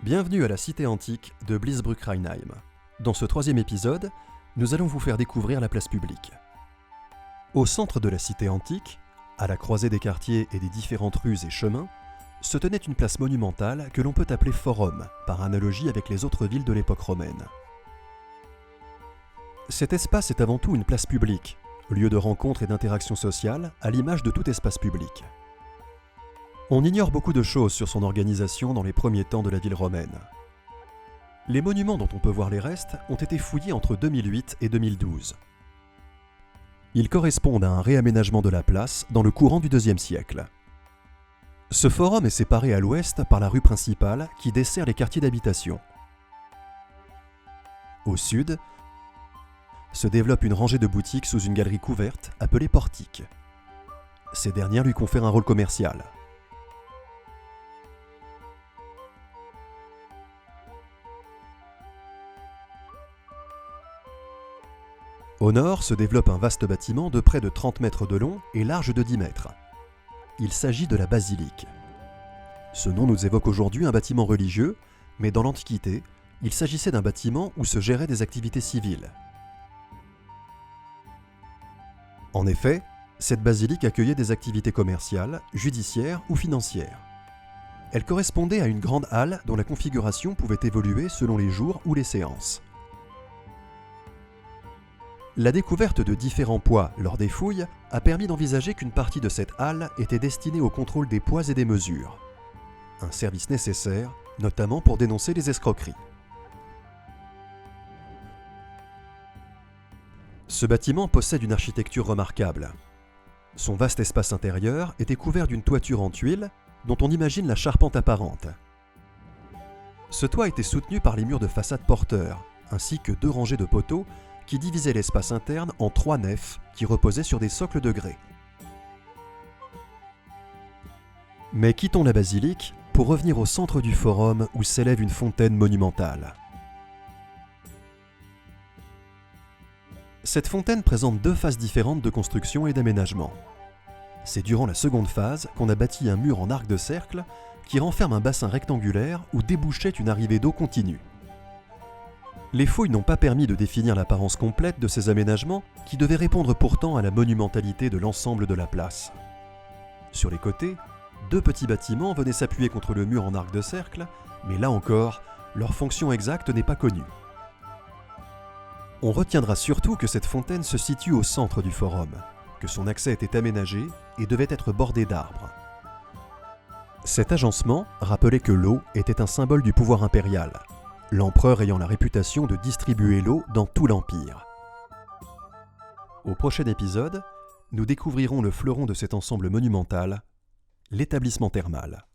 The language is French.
Bienvenue à la cité antique de Bliesbrück-Rheinheim. Dans ce troisième épisode, nous allons vous faire découvrir la place publique. Au centre de la cité antique, à la croisée des quartiers et des différentes rues et chemins, se tenait une place monumentale que l'on peut appeler forum, par analogie avec les autres villes de l'époque romaine. Cet espace est avant tout une place publique, lieu de rencontre et d'interaction sociale, à l'image de tout espace public. On ignore beaucoup de choses sur son organisation dans les premiers temps de la ville romaine. Les monuments dont on peut voir les restes ont été fouillés entre 2008 et 2012. Ils correspondent à un réaménagement de la place dans le courant du IIe siècle. Ce forum est séparé à l'ouest par la rue principale qui dessert les quartiers d'habitation. Au sud, se développe une rangée de boutiques sous une galerie couverte appelée portique. Ces dernières lui confèrent un rôle commercial. Au nord se développe un vaste bâtiment de près de 30 mètres de long et large de 10 mètres. Il s'agit de la basilique. Ce nom nous évoque aujourd'hui un bâtiment religieux, mais dans l'Antiquité, il s'agissait d'un bâtiment où se géraient des activités civiles. En effet, cette basilique accueillait des activités commerciales, judiciaires ou financières. Elle correspondait à une grande halle dont la configuration pouvait évoluer selon les jours ou les séances. La découverte de différents poids lors des fouilles a permis d'envisager qu'une partie de cette halle était destinée au contrôle des poids et des mesures. Un service nécessaire, notamment pour dénoncer les escroqueries. Ce bâtiment possède une architecture remarquable. Son vaste espace intérieur était couvert d'une toiture en tuiles dont on imagine la charpente apparente. Ce toit était soutenu par les murs de façade porteurs, ainsi que 2 rangées de poteaux qui divisait l'espace interne en 3 nefs qui reposaient sur des socles de grès. Mais quittons la basilique pour revenir au centre du forum où s'élève une fontaine monumentale. Cette fontaine présente 2 phases différentes de construction et d'aménagement. C'est durant la seconde phase qu'on a bâti un mur en arc de cercle qui renferme un bassin rectangulaire où débouchait une arrivée d'eau continue. Les fouilles n'ont pas permis de définir l'apparence complète de ces aménagements qui devaient répondre pourtant à la monumentalité de l'ensemble de la place. Sur les côtés, 2 petits bâtiments venaient s'appuyer contre le mur en arc de cercle, mais là encore, leur fonction exacte n'est pas connue. On retiendra surtout que cette fontaine se situe au centre du forum, que son accès était aménagé et devait être bordé d'arbres. Cet agencement rappelait que l'eau était un symbole du pouvoir impérial, l'empereur ayant la réputation de distribuer l'eau dans tout l'Empire. Au prochain épisode, nous découvrirons le fleuron de cet ensemble monumental, l'établissement thermal.